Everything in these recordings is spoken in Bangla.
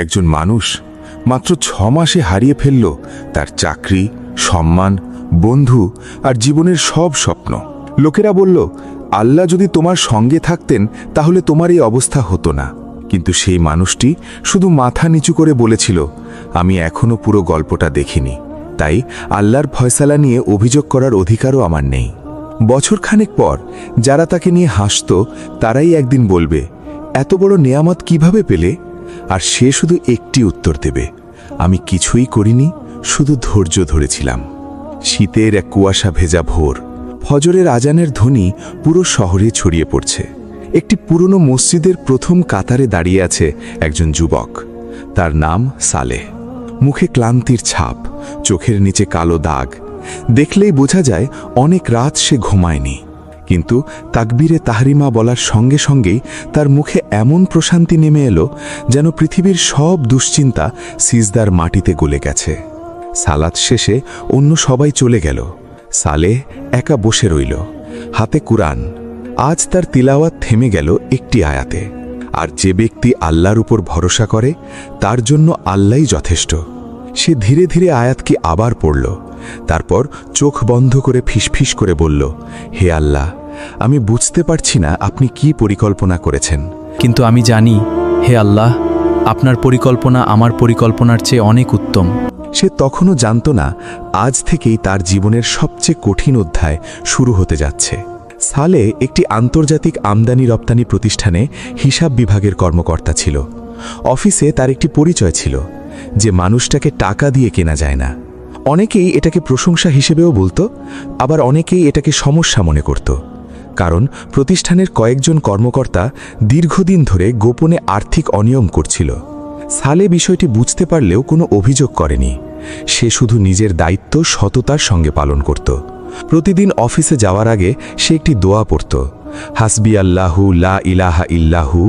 একজন মানুষ মাত্র 6 মাসে হারিয়ে ফেলল তার চাকরি, সম্মান, বন্ধু আর জীবনের সব স্বপ্ন। লোকেরা বলল, আল্লাহ যদি তোমার সঙ্গে থাকতেন তাহলে তোমার এই অবস্থা হতো না। কিন্তু সেই মানুষটি শুধু মাথা নিচু করে বলেছিল, আমি এখনো পুরো গল্পটা দেখিনি, তাই আল্লাহর ফয়সালা নিয়ে অভিযোগ করার অধিকারও আমার নেই। বছরখানেক পর যারা তাকে নিয়ে হাসত তারাই একদিন বলবে, এত বড় নেয়ামত কিভাবে পেলে? আর সে শুধু একটি উত্তর দেবে, আমি কিছুই করিনি, শুধু ধৈর্য ধরেছিলাম। শীতের এক কুয়াশা ভেজা ভোর, ফজরের আজানের ধ্বনি পুরো শহরে ছড়িয়ে পড়ছে। একটি পুরনো মসজিদের প্রথম কাতারে দাঁড়িয়ে আছে একজন যুবক। তার নাম সালেহ। মুখে ক্লান্তির ছাপ, চোখের নিচে কালো দাগ। দেখলেই বোঝা যায় অনেক রাত সে ঘুমায়নি। কিন্তু তাকবীরে তাহরিমা বলার সঙ্গে সঙ্গেই তার মুখে এমন প্রশান্তি নেমে এলো যেন পৃথিবীর সব দুশ্চিন্তা সিজদার মাটিতে গলে গেছে। সালাত শেষে অন্য সবাই চলে গেল, সালেহ একা বসে রইল, হাতে কুরআন। আজ তার তিলাওয়াত থেমে গেল একটি আয়াতে। আর যে ব্যক্তি আল্লাহর উপর ভরসা করে তার জন্য আল্লাহই যথেষ্ট। সে ধীরে ধীরে আয়াতকে আবার পড়ল, তারপর চোখ বন্ধ করে ফিসফিস করে বলল, হে আল্লাহ, আমি বুঝতে পারছি না আপনি কি পরিকল্পনা করেছেন, কিন্তু আমি জানি, হে আল্লাহ, আপনার পরিকল্পনা আমার পরিকল্পনার চেয়ে অনেক উত্তম। সে তখনও জানত না আজ থেকেই তার জীবনের সবচেয়ে কঠিন অধ্যায় শুরু হতে যাচ্ছে। সালেহ একটি আন্তর্জাতিক আমদানি রপ্তানি প্রতিষ্ঠানে হিসাব বিভাগের কর্মকর্তা ছিল। অফিসে তার একটি পরিচয় ছিল, যে মানুষটাকে টাকা দিয়ে কেনা যায় না। অনেকেই এটাকে প্রশংসা হিসেবেও বলতো, আবার অনেকেই এটাকে সমস্যা মনে করত। কারণ প্রতিষ্ঠানের কয়েকজন কর্মকর্তা দীর্ঘদিন ধরে গোপনে আর্থিক অনিয়ম করছিল। সালেহ বিষয়টি বুঝতে পারলেও কোনো অভিযোগ করেনি। সে শুধু নিজের দায়িত্ব সততার সঙ্গে পালন করত। প্রতিদিন অফিসে যাওয়ার আগে সে একটি দোয়া পড়ত, হাসবি আল্লাহু লা ইলাহা ইল্লাহু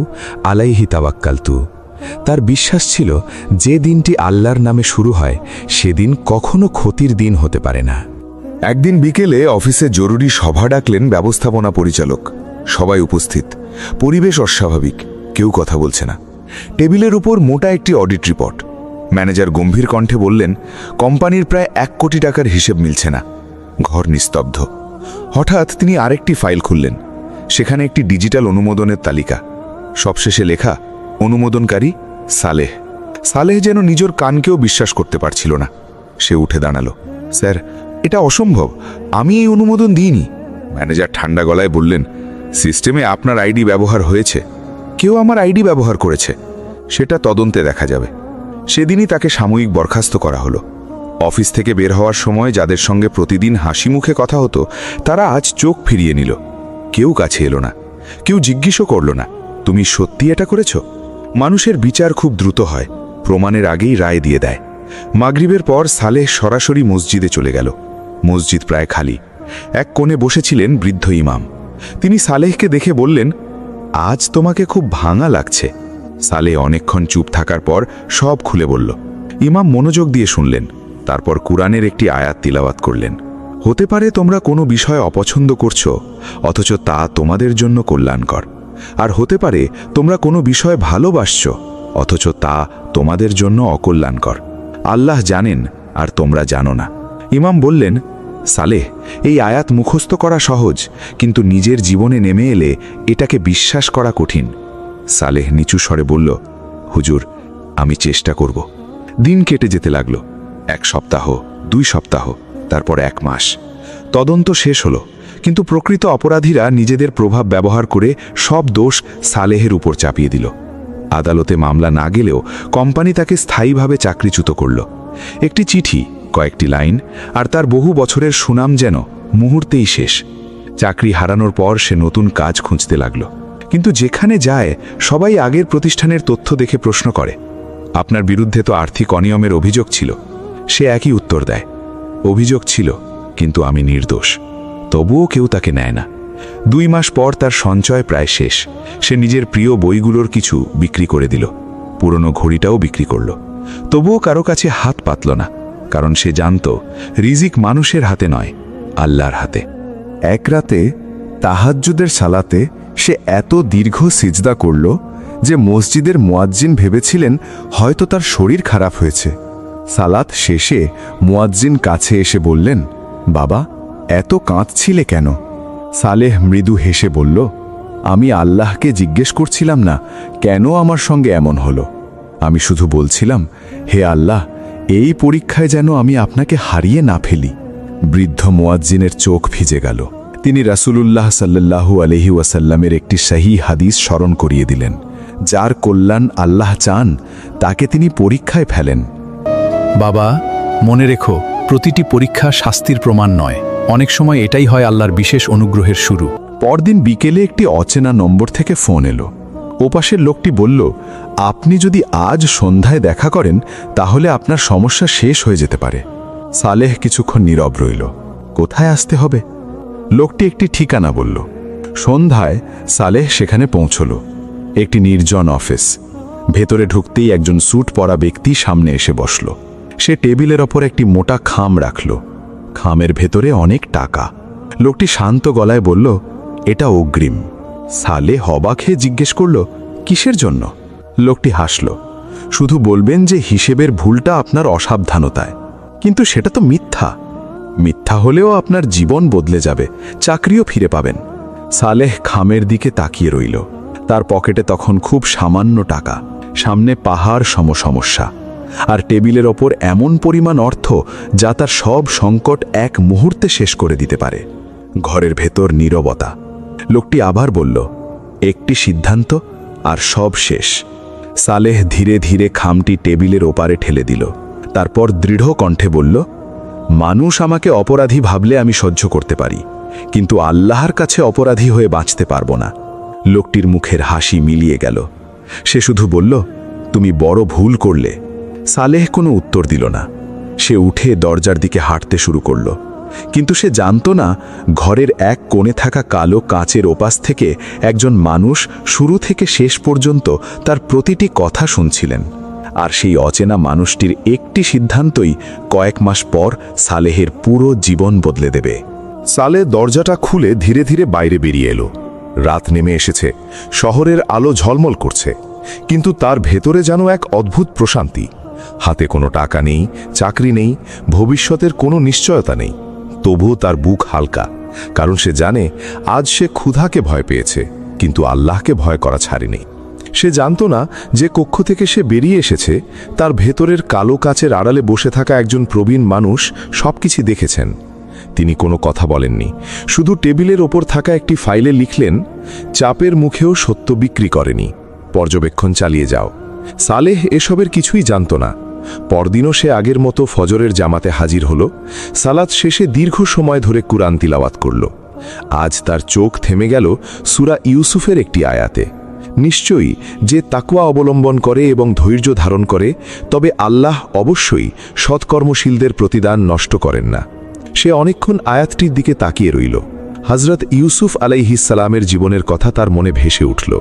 আলাইহি তাওয়াক্কালতু। তার বিশ্বাস ছিল যে দিনটি আল্লাহর নামে শুরু হয় সেদিন কখনো ক্ষতির দিন হতে পারে না। একদিন বিকেলে অফিসে জরুরি সভা ডাকলেন ব্যবস্থাপনা পরিচালক। সবাই উপস্থিত। পরিবেশ অস্বাভাবিক, কেউ কথা বলছে না। টেবিলের উপর মোটা একটি অডিট রিপোর্ট। ম্যানেজার গম্ভীর কণ্ঠে বললেন, কোম্পানির প্রায় 1 কোটি টাকার হিসেব মিলছে না। ঘর নিস্তব্ধ। হঠাৎ তিনি আরেকটি ফাইল খুললেন। সেখানে একটি ডিজিটাল অনুমোদনের তালিকা। সবশেষে লেখা, অনুমোদনকারী সালেহ। সালেহ যেন নিজের কানকেও বিশ্বাস করতে পারছিল না। সে উঠে দাঁড়ালো, স্যার, এটা অসম্ভব, আমি এই অনুমোদন দিইনি। ম্যানেজার ঠান্ডা গলায় বললেন, সিস্টেমে আপনার আইডি ব্যবহার হয়েছে, কেউ আমার আইডি ব্যবহার করেছে, সেটা তদন্তে দেখা যাবে। সেদিনই তাকে সাময়িক বরখাস্ত করা হলো। অফিস থেকে বের হওয়ার সময় যাদের সঙ্গে প্রতিদিন হাসি মুখে কথা হতো তারা আজ চোখ ফিরিয়ে নিল। কেউ কাছে এলো না, কেউ জিজ্ঞেসও করল না, তুমি সত্যি এটা করেছ? মানুষের বিচার খুব দ্রুত হয়, প্রমাণের আগেই রায় দিয়ে দেয়। মাগরিবের পর সালেহ সরাসরি মসজিদে চলে গেল। মসজিদ প্রায় খালি। এক কোণে বসেছিলেন বৃদ্ধ ইমাম। তিনি সালেহকে দেখে বললেন, আজ তোমাকে খুব ভাঙা লাগছে। সালেহ অনেকক্ষণ চুপ থাকার পর সব খুলে বলল। ইমাম মনোযোগ দিয়ে শুনলেন, তারপর কুরআনের একটি আয়াত তিলাওয়াত করলেন। হতে পারে তোমরা কোনো বিষয় অপছন্দ করছো, অথচ তা তোমাদের জন্য কল্যাণকর। আর হতে পারে তোমরা কোনো বিষয় ভালোবাসছো, অথচ তা তোমাদের জন্য অকল্যাণকর। আল্লাহ জানেন আর তোমরা জানো না। ইমাম বললেন, সালেহ, এই আয়াত মুখস্থ করা সহজ, কিন্তু নিজের জীবনে নেমে এলে এটাকে বিশ্বাস করা কঠিন। সালেহ নিচু স্বরে বলল, হুজুর, আমি চেষ্টা করব। দিন কেটে যেতে লাগলো। 1 সপ্তাহ, 2 সপ্তাহ, তারপর 1 মাস। তদন্ত শেষ হলো, কিন্তু প্রকৃত অপরাধীরা নিজেদের প্রভাব ব্যবহার করে সব দোষ সালেহের উপর চাপিয়ে দিল। আদালতে মামলা না গেলেও কোম্পানি তাকে স্থায়ীভাবে চাকরিচ্যুত করল। একটি চিঠি, কয়েকটি লাইন, আর তার বহু বছরের সুনাম যেন মুহূর্তেই শেষ। চাকরি হারানোর পর সে নতুন কাজ খুঁজতে লাগল। কিন্তু যেখানে যায় সবাই আগের প্রতিষ্ঠানের তথ্য দেখে প্রশ্ন করে, আপনার বিরুদ্ধে তো আর্থিক অনিয়মের অভিযোগ ছিল। সে একই উত্তর দেয়, অভিযোগ ছিল, কিন্তু আমি নির্দোষ। তবুও কেউ তাকে নেয় না। 2 মাস পর তার সঞ্চয় প্রায় শেষ। সে নিজের প্রিয় বইগুলোর কিছু বিক্রি করে দিল, পুরনো ঘড়িটাও বিক্রি করল। তবুও কারো কাছে হাত পাতল না, কারণ সে জানত রিজিক মানুষের হাতে নয়, আল্লাহর হাতে। এক রাতে তাহাজ্জুদের সালাতে সে এত দীর্ঘ সিজদা করল যে মসজিদের মুয়াজ্জিন ভেবেছিলেন হয়তো তার শরীর খারাপ হয়েছে। সালাত শেষে মুয়াজ্জিন কাছে এসে বললেন, বাবা, এত কাঁদছিলে কেন? সালেহ মৃদু হেসে বলল, আমি আল্লাহকে জিজ্ঞেস করছিলাম না কেন আমার সঙ্গে এমন হলো। আমি শুধু বলছিলাম, হে আল্লাহ, এই পরীক্ষায় যেন আমি আপনাকে হারিয়ে না ফেলি। বৃদ্ধ মুয়াজ্জিনের চোখ ভিজে গেল। তিনি রাসূলুল্লাহ সাল্লাল্লাহু আলাইহি ওয়াসাল্লামের একটি সহি হাদিস স্মরণ করিয়ে দিলেন, যার কল্যাণ আল্লাহ চান তাকে তিনি পরীক্ষায় ফেলেন। বাবা, মনে রেখো, প্রতিটি পরীক্ষা শাস্তির প্রমাণ নয়, অনেক সময় এটাই হয় আল্লাহর বিশেষ অনুগ্রহের শুরু। পরদিন বিকেলে একটি অচেনা নম্বর থেকে ফোন এলো। ওপাশের লোকটি বলল, আপনি যদি আজ সন্ধ্যায় দেখা করেন তাহলে আপনার সমস্যা শেষ হয়ে যেতে পারে। সালেহ কিছুক্ষণ নীরব রইল। কোথায় আসতে হবে? লোকটি একটি ঠিকানা বলল। সন্ধ্যায় সালেহ সেখানে পৌঁছল। একটি নির্জন অফিস। ভেতরে ঢুকতেই একজন স্যুট পরা ব্যক্তি সামনে এসে বসল। সে টেবিলের ওপর একটি মোটা খাম রাখল। খামের ভেতরে অনেক টাকা। লোকটি শান্ত গলায় বলল, এটা অগ্রিম। সালেহ অবাক হয়ে জিজ্ঞেস করল, কিসের জন্য? লোকটি হাসল। শুধু বলবেন যে হিসেবের ভুলটা আপনার অসাবধানতায়। কিন্তু সেটা তো মিথ্যা। মিথ্যা হলেও আপনার জীবন বদলে যাবে, চাকরিও ফিরে পাবেন। সালেহ খামের দিকে তাকিয়ে রইল। তার পকেটে তখন খুব সামান্য টাকা, সামনে পাহাড় সম সমস্যা, আর টেবিলের ওপর এমন পরিমাণ অর্থ যা তার সব সংকট এক মুহূর্তে শেষ করে দিতে পারে। ঘরের ভেতর নীরবতা। লোকটি আবার বলল, একটি সিদ্ধান্ত আর সব শেষ। সালেহ ধীরে ধীরে খামটি টেবিলের ওপারে ঠেলে দিল। তারপর দৃঢ় কণ্ঠে বলল, মানুষ আমাকে অপরাধী ভাবলে আমি সহ্য করতে পারি, কিন্তু আল্লাহর কাছে অপরাধী হয়ে বাঁচতে পারব না। লোকটির মুখের হাসি মিলিয়ে গেল। সে শুধু বলল, তুমি বড় ভুল করলে। সালেহ কোনো উত্তর দিল না। সে উঠে দরজার দিকে হাঁটতে শুরু করল। কিন্তু সে জানত না, ঘরের এক কোণে থাকা কালো কাঁচের ওপাশ থেকে একজন মানুষ শুরু থেকে শেষ পর্যন্ত তার প্রতিটি কথা শুনছিলেন। আর সেই অচেনা মানুষটির একটি সিদ্ধান্তই কয়েক মাস পর সালেহের পুরো জীবন বদলে দেবে। সালেহ দরজাটা খুলে ধীরে ধীরে বাইরে বেরিয়ে এলো। রাত নেমে এসেছে, শহরের আলো ঝলমল করছে, কিন্তু তার ভেতরে যেন এক অদ্ভুত প্রশান্তি। হাতে কোনো টাকা নেই, চাকরি নেই, ভবিষ্যতের কোনো নিশ্চয়তা নেই। তবুও তার বুক হালকা, কারণ সে জানে আজ সে ক্ষুধাকে ভয় পেয়েছে, কিন্তু আল্লাহকে ভয় করা ছাড়েনি। সে জানত না যে কক্ষ থেকে সে বেরিয়ে এসেছে তার ভেতরের কালো কাচের আড়ালে বসে থাকা একজন প্রবীণ মানুষ সবকিছু দেখেছেন। তিনি কোনো কথা বলেননি, শুধু টেবিলের ওপর থাকা একটি ফাইলে লিখলেন, চাপের মুখেও সত্য বিক্রি করেনি, পর্যবেক্ষণ চালিয়ে যাও। সালেহ এসবের কিছুই জানত না। পরদিনও সে আগের মতো ফজরের জামাতে হাজির হল। সালাত শেষে দীর্ঘ সময় ধরে কুরআন তিলাওয়াত করল। আজ তার চোখ থেমে গেল সূরা ইউসুফের একটি আয়াতে। নিশ্চয়ই যে তাকওয়া অবলম্বন করে এবং ধৈর্য ধারণ করে, তবে আল্লাহ অবশ্যই সৎকর্মশীলদের প্রতিদান নষ্ট করেন না। সে অনেকক্ষণ আয়াতটির দিকে তাকিয়ে রইল। হযরত ইউসুফ আলাইহিস সালামের জীবনের কথা তার মনে ভেসে উঠল।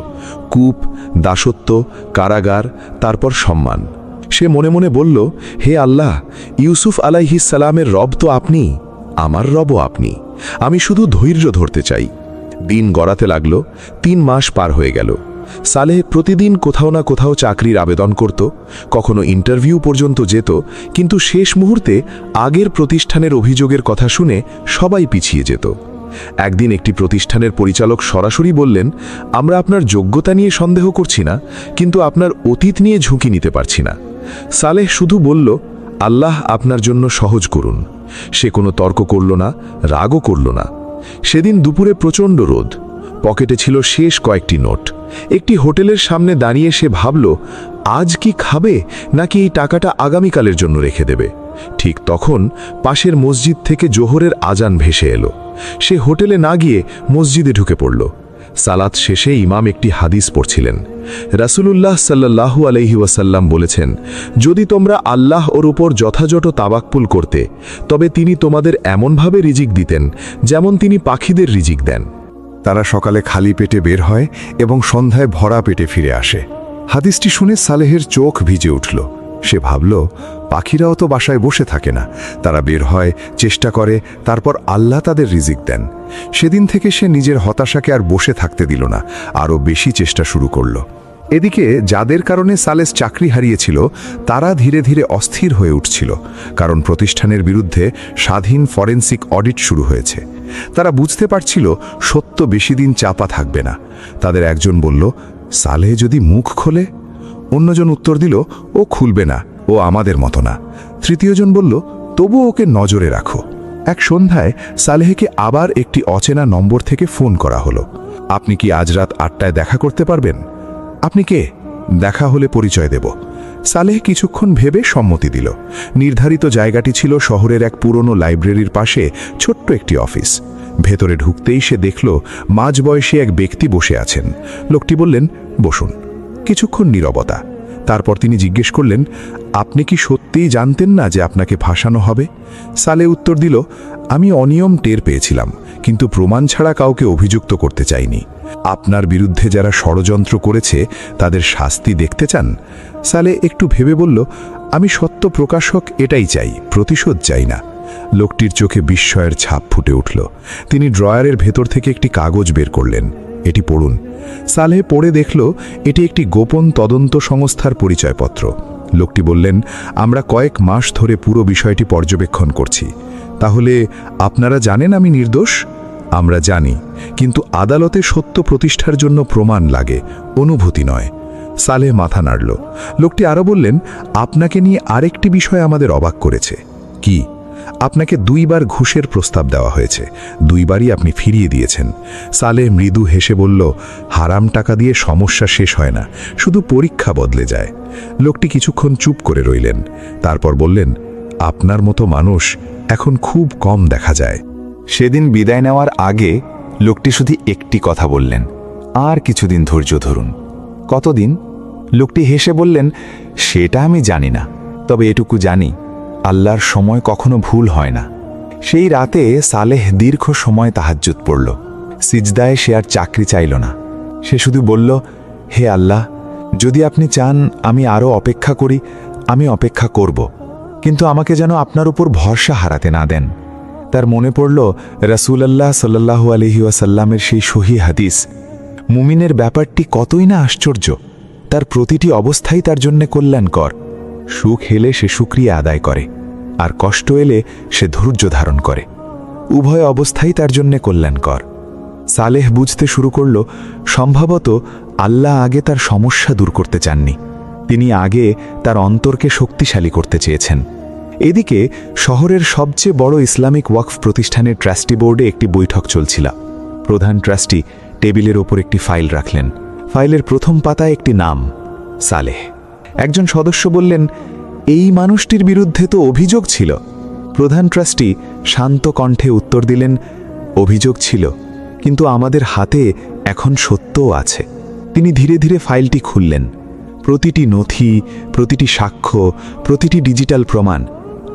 কূপ, দাসত্ব, কারাগার, তারপর সম্মান। সে মনে মনে বলল, হে আল্লাহ, ইউসুফ আলাইহিস সালামের রব তো আপনি, আমার রবও আপনি। আমি শুধু ধৈর্য ধরতে চাই। দিন গড়াতে লাগল। 3 মাস পার হয়ে গেল। সালেহ প্রতিদিন কোথাও না কোথাও চাকরির আবেদন করত, কখনো ইন্টারভিউ পর্যন্ত যেত, কিন্তু শেষ মুহূর্তে আগের প্রতিষ্ঠানের অভিযোগের কথা শুনে সবাই পিছিয়ে যেত। একদিন একটি প্রতিষ্ঠানের পরিচালক সরাসরি বললেন, আমরা আপনার যোগ্যতা নিয়ে সন্দেহ করছি না, কিন্তু আপনার অতীত নিয়ে ঝুঁকি নিতে পারছি না। সালেহ শুধু বলল, আল্লাহ আপনার জন্য সহজ করুন। সে কোনো তর্ক করল না, রাগও করল না। সেদিন দুপুরে প্রচণ্ড রোদ। পকেটে ছিল শেষ কয়েকটি নোট। একটি হোটেলের সামনে দাঁড়িয়ে সে ভাবল, আজ কি খাবে নাকি এই টাকাটা আগামীকালের জন্য রেখে দেবে। ঠিক তখন পাশের মসজিদ থেকে জোহরের আজান ভেসে এলো। সে হোটেলে না গিয়ে মসজিদে ঢুকে পড়ল। সালাত শেষে ইমাম একটি হাদিস পড়ছিলেন। রাসূলুল্লাহ সাল্লাল্লাহু আলাইহি ওয়াসাল্লাম বলেছেন, যদি তোমরা আল্লাহ ওর উপর যথাযথ তাওয়াক্কুল করতে, তবে তিনি তোমাদের এমনভাবে রিজিক দিতেন যেমন তিনি পাখিদের রিজিক দেন। তারা সকালে খালি পেটে বের হয় এবং সন্ধ্যায় ভরা পেটে ফিরে আসে। হাদিসটি শুনে সালেহের চোখ ভিজে উঠল। সে ভাবল, পাখিরাও তো বাসায় বসে থাকে না, তারা বের হয়, চেষ্টা করে, তারপর আল্লাহ তাদের রিজিক দেন। সেদিন থেকে সে নিজের হতাশাকে আর বসে থাকতে দিল না, আরও বেশি চেষ্টা শুরু করল। এদিকে যাদের কারণে সালেস চাকরি হারিয়েছিল তারা ধীরে ধীরে অস্থির হয়ে উঠছিল, কারণ প্রতিষ্ঠানের বিরুদ্ধে স্বাধীন ফরেনসিক অডিট শুরু হয়েছে। তারা বুঝতে পারছিল সত্য বেশি দিন চাপা থাকবে না। তাদের একজন বলল, সালেহ যদি মুখ খোলে? অন্যজন উত্তর দিল, ও খুলবে না, ও আমাদের মতো না। তৃতীয়জন বলল, তবু ওকে নজরে রাখো। এক সন্ধ্যায় সালেহকে আবার একটি অচেনা নম্বর থেকে ফোন করা হলো। আপনি কি আজ রাত 8টায় দেখা করতে পারবেন? আপনি কে? দেখা হলে পরিচয় দেব। সালেহ কিছুক্ষণ ভেবে সম্মতি দিল। নির্ধারিত জায়গাটি ছিল শহরের এক পুরনো লাইব্রেরির পাশে ছোট্ট একটি অফিস। ভেতরে ঢুকতেই সে দেখল মাঝবয়সী এক ব্যক্তি বসে আছেন। লোকটি বললেন, বসুন। কিছুক্ষণ নীরবতা। তারপর তিনি জিজ্ঞেস করলেন, আপনি কি সত্যিই জানতেন না যে আপনাকে ফাঁসানো হবে? সালেহ উত্তর দিল, আমি অনিয়ম টের পেয়েছিলাম, কিন্তু প্রমাণ ছাড়া কাউকে অভিযুক্ত করতে চাইনি। আপনার বিরুদ্ধে যারা ষড়যন্ত্র করেছে তাদের শাস্তি দেখতে চান? সালেহ একটু ভেবে বলল, আমি সত্য প্রকাশক এটাই চাই, প্রতিশোধ চাই না। লোকটির চোখে বিস্ময়ের ছাপ ফুটে উঠল। তিনি ড্রয়ারের ভেতর থেকে একটি কাগজ বের করলেন। এটি পড়ুন। সালেহ পড়ে দেখল এটি একটি গোপন তদন্ত সংস্থার পরিচয়পত্র। লোকটি বললেন, আমরা কয়েক মাস ধরে পুরো বিষয়টি পর্যবেক্ষণ করছি। তাহলে আপনারা জানেন আমি নির্দোষ? আমরা জানি, কিন্তু আদালতে সত্য প্রতিষ্ঠার জন্য প্রমাণ লাগে, অনুভূতি নয়। সালেহ মাথা নাড়ল। লোকটি আরও বললেন, আপনাকে নিয়ে আরেকটি বিষয় আমাদের অবাক করেছে। কি? আপনাকে 2 বার ঘুষের প্রস্তাব দেওয়া হয়েছে, 2 বারই আপনি ফিরিয়ে দিয়েছেন। সালেহ মৃদু হেসে বলল, হারাম টাকা দিয়ে সমস্যা শেষ হয় না, শুধু পরীক্ষা বদলে যায়। লোকটি কিছুক্ষণ চুপ করে রইলেন। তারপর বললেন, আপনার মতো মানুষ এখন খুব কম দেখা যায়। সেদিন বিদায় নেওয়ার আগে লোকটি শুধু একটি কথা বললেন, আর কিছুদিন ধৈর্য ধরুন। কতদিন? লোকটি হেসে বললেন, সেটা আমি জানি না, তবে এটুকু জানি, আল্লাহর সময় কখনো ভুল হয় না। সেই রাতে সালেহ দীর্ঘ সময় তাহাজ্জুদ পড়ল। সিজদায় সে আর চাকরি চাইল না। সে শুধু বলল, হে আল্লাহ, যদি আপনি চান আমি আরও অপেক্ষা করি, আমি অপেক্ষা করব, কিন্তু আমাকে যেন আপনার উপর ভরসা হারাতে না দেন। তার মনে পড়ল রাসূলুল্লাহ সাল্লাল্লাহু আলাইহি ওয়াসাল্লামের সেই সহিহ হাদিস, মুমিনের ব্যাপারটি কতই না আশ্চর্য, তার প্রতিটি অবস্থাই তার জন্য কল্যাণকর। সুখ এলে সে শুকরিয়া আদায় করে, আর কষ্ট এলে সে ধৈর্য ধারণ করে। উভয় অবস্থাই তার জন্য কল্যাণকর। সালেহ বুঝতে শুরু করল, সম্ভবত আল্লাহ আগে তার সমস্যা দূর করতে চাননি, তিনি আগে তার অন্তরকে শক্তিশালী করতে চেয়েছেন। এদিকে শহরের সবচেয়ে বড় ইসলামিক ওয়াকফ প্রতিষ্ঠানের ট্রাস্টি বোর্ডে একটি বৈঠক চলছিল। প্রধান ট্রাস্টি টেবিলের ওপর একটি ফাইল রাখলেন। ফাইলের প্রথম পাতায় একটি নাম, সালেহ। একজন সদস্য বললেন, এই মানুষটির বিরুদ্ধে তো অভিযোগ ছিল। প্রধান ট্রাস্টি শান্ত কণ্ঠে উত্তর দিলেন, অভিযোগ ছিল, কিন্তু আমাদের হাতে এখন সত্যও আছে। তিনি ধীরে ধীরে ফাইলটি খুললেন। প্রতিটি নথি, প্রতিটি সাক্ষ্য, প্রতিটি ডিজিটাল প্রমাণ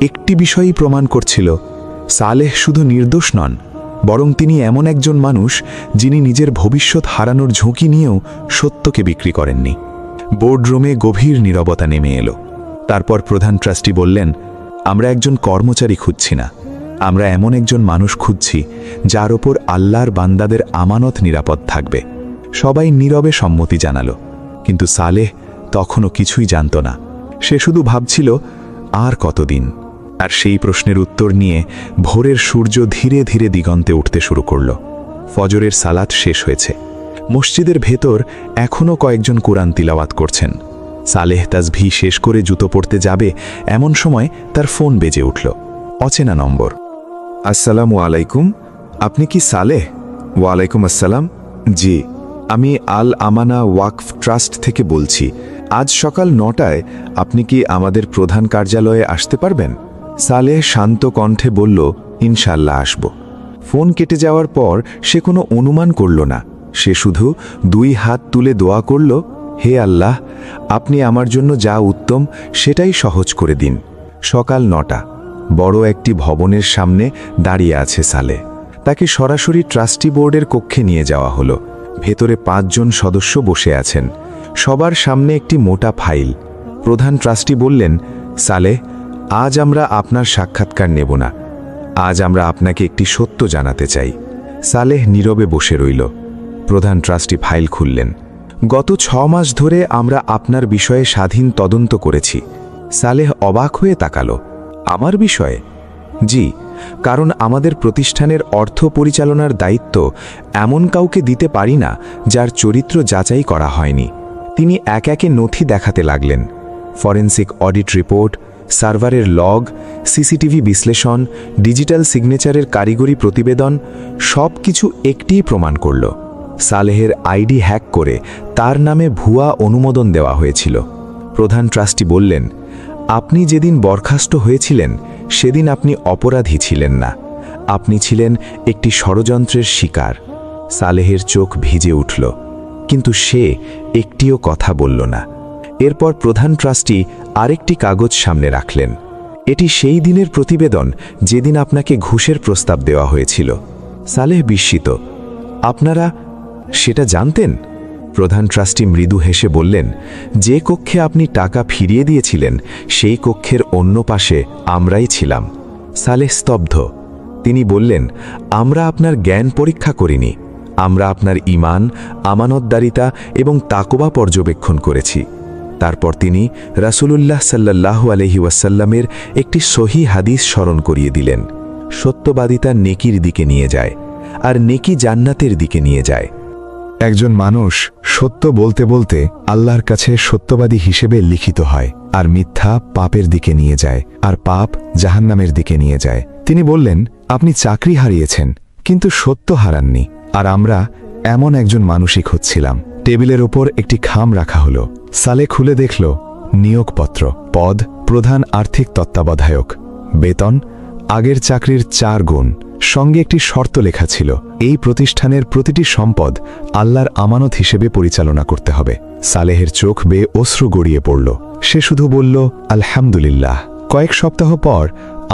একটি বিষয়ই প্রমাণ করছিল, সালেহ শুধু নির্দোষ নন, বরং তিনি এমন একজন মানুষ যিনি নিজের ভবিষ্যৎ হারানোর ঝুঁকি নিয়েও সত্যকে বিক্রি করেননি। বোর্ডরুমে গভীর নীরবতা নেমে এলো। তারপর প্রধান ট্রাস্টি বললেন, আমরা একজন কর্মচারী খুঁজছি না, আমরা এমন একজন মানুষ খুঁজছি যার ওপর আল্লাহর বান্দাদের আমানত নিরাপদ থাকবে। সবাই নীরবে সম্মতি জানালো, কিন্তু সালেহ তখনও কিছুই জানত না। সে শুধু ভাবছিল, আর কতদিন? আর সেই প্রশ্নের উত্তর নিয়ে ভোরের সূর্য ধীরে ধীরে দিগন্তে উঠতে শুরু করল। ফজরের সালাত শেষ হয়েছে। মসজিদের ভেতর এখনও কয়েকজন কুরআন তিলাওয়াত করছেন। সালেহ তাসবিহ শেষ করে জুতো পরতে যাবে, এমন সময় তার ফোন বেজে উঠল। অচেনা নম্বর। আসসালামু আলাইকুম, আপনি কি সালেহ? ওয়ালাইকুম আসসালাম। জি, আমি আল আমানা ওয়াকফ ট্রাস্ট থেকে বলছি। আজ সকাল 9টায় আপনি কি আমাদের প্রধান কার্যালয়ে আসতে পারবেন? সালেহ শান্ত কণ্ঠে বলল, ইনশাল্লাহ আসব। ফোন কেটে যাওয়ার পর সে কোনো অনুমান করল না। সে শুধু 2 হাত তুলে দোয়া করল, হে আল্লাহ, আপনি আমার জন্য যা উত্তম সেটাই সহজ করে দিন। সকাল 9টা। বড় একটি ভবনের সামনে দাঁড়িয়ে আছে সালেহ। তাকে সরাসরি ট্রাস্টি বোর্ডের কক্ষে নিয়ে যাওয়া হলো। ভেতরে 5 জন সদস্য বসে আছেন। সবার সামনে একটি মোটা ফাইল। প্রধান ট্রাস্টি বললেন, সালেহ, আজ আমরা আপনার সাক্ষাৎকার নেব না। আজ আমরা আপনাকে একটি সত্য জানাতে চাই। সালেহ নীরবে বসে রইল। প্রধান ট্রাস্টি ফাইল খুললেন। গত 6 মাস ধরে আমরা আপনার বিষয়ে স্বাধীন তদন্ত করেছি। সালেহ অবাক হয়ে তাকালো। আমার বিষয়ে? জি, কারণ আমাদের প্রতিষ্ঠানের অর্থ পরিচালনার দায়িত্ব এমন কাউকে দিতে পারি না যার চরিত্র যাচাই করা হয়নি। তিনি এক একে নথি দেখাতে লাগলেন। ফরেনসিক অডিট রিপোর্ট, সার্ভারের লগ, সিসিটিভি বিশ্লেষণ, ডিজিটাল সিগনেচারের কারিগরি প্রতিবেদন, সব কিছু একটিই প্রমাণ করল সালেহের আইডি হ্যাক করে তার নামে ভুয়া অনুমোদন দেওয়া হয়েছিল। প্রধান ট্রাস্টি বললেন, আপনি যেদিন বরখাস্ত হয়েছিলেন সেদিন আপনি অপরাধী ছিলেন না, আপনি ছিলেন একটি ষড়যন্ত্রের শিকার। সালেহের চোখ ভিজে উঠল, কিন্তু সে একটিও কথা বলল না। এরপর প্রধান ট্রাস্টি আরেকটি কাগজ সামনে রাখলেন। এটি সেই দিনের প্রতিবেদন যেদিন আপনাকে ঘুষের প্রস্তাব দেওয়া হয়েছিল। সালেহ বিস্মিত, আপনারা সেটা জানতেন? প্রধান ট্রাস্টি মৃদু হেসে বললেন, যে কক্ষে আপনি টাকা ফিরিয়ে দিয়েছিলেন সেই কক্ষের অন্য পাশে আমরাই ছিলাম। সালেহ স্তব্ধ। তিনি বললেন, আমরা আপনার জ্ঞান পরীক্ষা করিনি, আমরা আপনার ঈমান, আমানতদারিতা এবং তাকওয়া পর্যবেক্ষণ করেছি। তারপর তিনি রাসূলুল্লাহ সাল্লাল্লাহু আলাইহি ওয়াসাল্লামের একটি সহিহ হাদিস স্মরণ করিয়ে দিলেন, সত্যবাদিতা নেকির দিকে নিয়ে যায়, আর নেকি জান্নাতের দিকে নিয়ে যায়। একজন মানুষ সত্য বলতে বলতে আল্লাহর কাছে সত্যবাদী হিসেবে লিখিত হয়, আর মিথ্যা পাপের দিকে নিয়ে যায়, আর পাপ জাহান্নামের দিকে নিয়ে যায়। তিনি বললেন, আপনি চাকরি হারিয়েছেন কিন্তু সত্য হারাননি। আর আমরা এমন একজন মানুষই খুঁজছিলাম। টেবিলের ওপর একটি খাম রাখা হলো। সালে খুলে দেখল, নিয়োগপত্র, পদ প্রধান আর্থিক তত্ত্বাবধায়ক, বেতন আগের চাকরির 4 গুণ, সঙ্গে একটি শর্ত লেখা ছিল, এই প্রতিষ্ঠানের প্রতিটি সম্পদ আল্লাহর আমানত হিসেবে পরিচালনা করতে হবে। সালেহের চোখ বেয়ে অশ্রু গড়িয়ে পড়ল। সে শুধু বলল, আলহামদুলিল্লাহ। কয়েক সপ্তাহ পর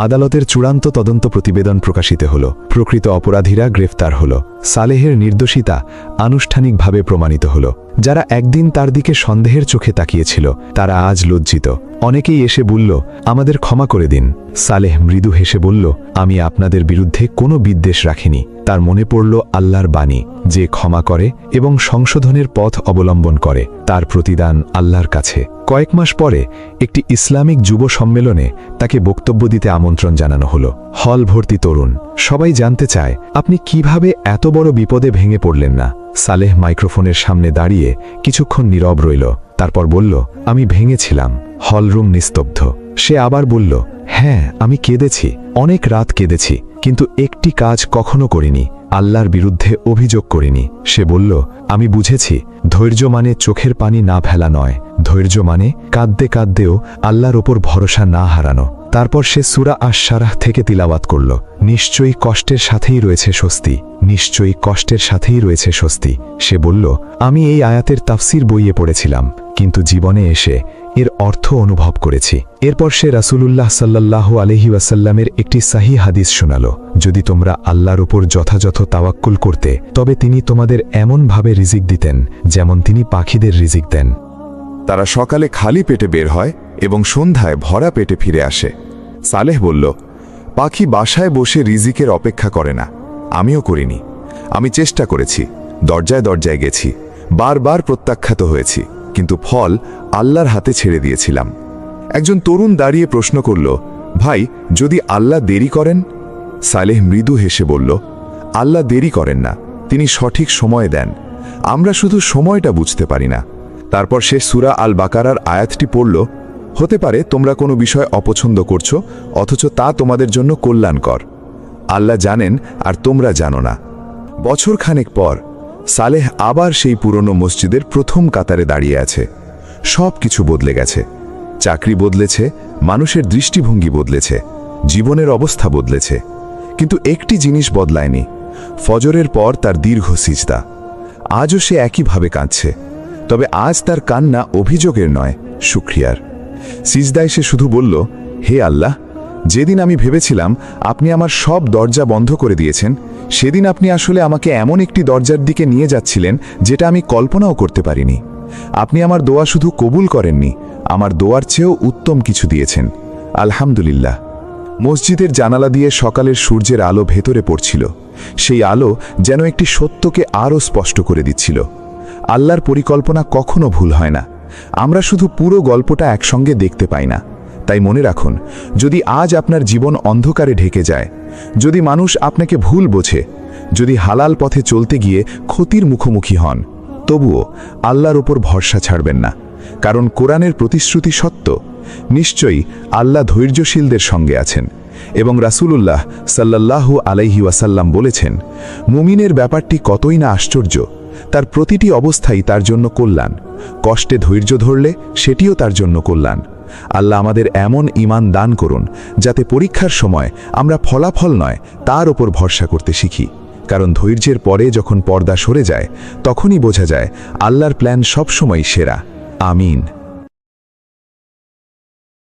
আদালতের চূড়ান্ত তদন্ত প্রতিবেদন প্রকাশিত হল। প্রকৃত অপরাধীরা গ্রেফতার হল। সালেহের নির্দোষিতা আনুষ্ঠানিকভাবে প্রমাণিত হল। যারা একদিন তার দিকে সন্দেহের চোখে তাকিয়েছিল তারা আজ লজ্জিত। অনেকেই এসে বলল, আমাদের ক্ষমা করে দিন। সালেহ মৃদু হেসে বলল, আমি আপনাদের বিরুদ্ধে কোনো বিদ্বেষ রাখিনি। তার মনে পড়ল আল্লাহর বাণী, যে ক্ষমা করে এবং সংশোধনের পথ অবলম্বন করে তার প্রতিদান আল্লাহর কাছে। কয়েক মাস পরে একটি ইসলামিক যুব সম্মেলনে তাকে বক্তব্য দিতে আমন্ত্রণ জানানো হলো। হল ভর্তি তরুণ, সবাই জানতে চায়, আপনি কিভাবে এত বড় বিপদে ভেঙে পড়লেন না? সালেহ মাইক্রোফোনের সামনে দাঁড়িয়ে কিছুক্ষণ নীরব রইল, তারপর বলল, আমি ভেঙেছিলাম। হলরুম নিস্তব্ধ। সে আবার বলল, হ্যাঁ, আমি কেঁদেছি, অনেক রাত কেঁদেছি, কিন্তু একটি কাজ কখনো করিনি, আল্লাহর বিরুদ্ধে অভিযোগ করিনি। সে বলল, আমি বুঝেছি, ধৈর্য মানে চোখের পানি না ফেলা নয়, ধৈর্য মানে কাঁদতে কাঁদতেও আল্লাহর ওপর ভরসা না হারানো। তারপর সে সূরা আশ-শারাহ থেকে তিলাওয়াত করল, নিশ্চয়ই কষ্টের সাথেই রয়েছে স্বস্তি, নিশ্চয়ই কষ্টের সাথেই রয়েছে স্বস্তি। সে বলল, আমি এই আয়াতের তাফসির বইয়ে পড়েছিলাম, কিন্তু জীবনে এসে এর অর্থ অনুভব করেছি। এরপর সে রাসূলুল্লাহ সাল্লাল্লাহু আলাইহি ওয়াসাল্লামের একটি সহিহ হাদিস শোনাল, যদি তোমরা আল্লাহর উপর যথাযথ তাওয়াক্কুল করতে তবে তিনি তোমাদের এমনভাবে রিজিক দিতেন যেমন তিনি পাখিদের রিজিক দেন। তারা সকালে খালি পেটে বের হয় এবং সন্ধ্যায় ভরা পেটে ফিরে আসে। সালেহ বলল, পাখি বাসায় বসে রিজিকের অপেক্ষা করে না, আমিও করিনি। আমি চেষ্টা করেছি, দরজায় দরজায় গেছি, বারবার প্রত্যাখ্যাত হয়েছি, কিন্তু ফল আল্লাহর হাতে ছেড়ে দিয়েছিলাম। একজন তরুণ দাঁড়িয়ে প্রশ্ন করল, ভাই, যদি আল্লাহ দেরি করেন? সালেহ মৃদু হেসে বলল, আল্লাহ দেরি করেন না, তিনি সঠিক সময় দেন, আমরা শুধু সময়টা বুঝতে পারি না। তারপর সে সূরা আল বাকারার আয়াতটি পড়ল, হতে পারে তোমরা কোনো বিষয় অপছন্দ করছো, অথচ তা তোমাদের জন্য কল্যাণকর। আল্লাহ জানেন আর তোমরা জানো না। বছরখানেক পর সালেহ আবার সেই পুরনো মসজিদের প্রথম কাতারে দাঁড়িয়ে আছে। সব কিছু বদলে গেছে। চাকরি বদলেছে, মানুষের দৃষ্টিভঙ্গি বদলেছে, জীবনের অবস্থা বদলেছে, কিন্তু একটি জিনিস বদলায়নি, ফজরের পর তার দীর্ঘ সিজদা। আজও সে একইভাবে কাঁদছে, তবে আজ তার কান্না অভিযোগের নয়, শুকরিয়ার। সিজদায় সে শুধু বলল, হে আল্লাহ, যেদিন আমি ভেবেছিলাম আপনি আমার সব দরজা বন্ধ করে দিয়েছেন, সেদিন আপনি আসলে আমাকে এমন একটি দরজার দিকে নিয়ে যাচ্ছিলেন যেটা আমি কল্পনাও করতে পারিনি। আপনি আমার দোয়া শুধু কবুল করেননি, আমার দোয়ার চেয়েও উত্তম কিছু দিয়েছেন। আলহামদুলিল্লাহ। মসজিদের জানালা দিয়ে সকালের সূর্যের আলো ভেতরে পড়ছিল। সেই আলো যেন একটি সত্যকে আরও স্পষ্ট করে দিচ্ছিল। আল্লাহর পরিকল্পনা কখনো ভুল হয় না। আমরা শুধু পুরো গল্পটা একসঙ্গে দেখতে পাই না। তাই মনে রাখুন, যদি আজ আপনার জীবন অন্ধকারে ঢেকে যায়, যদি মানুষ আপনাকে ভুল বোঝে, যদি হালাল পথে চলতে গিয়ে ক্ষতির মুখোমুখি হন, তবুও আল্লাহর ওপর ভরসা ছাড়বেন না। কারণ কোরআনের প্রতিশ্রুতি সত্য। নিশ্চয়ই আল্লাহ ধৈর্যশীলদের সঙ্গে আছেন। এবং রাসূলুল্লাহ সাল্লাল্লাহু আলাইহি ওয়াসাল্লাম বলেছেন, মুমিনের ব্যাপারটি কতই না আশ্চর্য, তার প্রতিটি অবস্থাই তার জন্য কল্যাণ। কষ্টে ধৈর্য ধরলে সেটিও তার জন্য কল্যাণ। আল্লাহ আমাদের এমন ঈমান দান করুন যাতে পরীক্ষার সময় আমরা ফলাফল নয় তার ওপর ভরসা করতে শিখি। কারণ ধৈর্যের পরে যখন পর্দা সরে যায়, তখনই বোঝা যায় আল্লাহর প্ল্যান সবসময় সেরা। আমিন।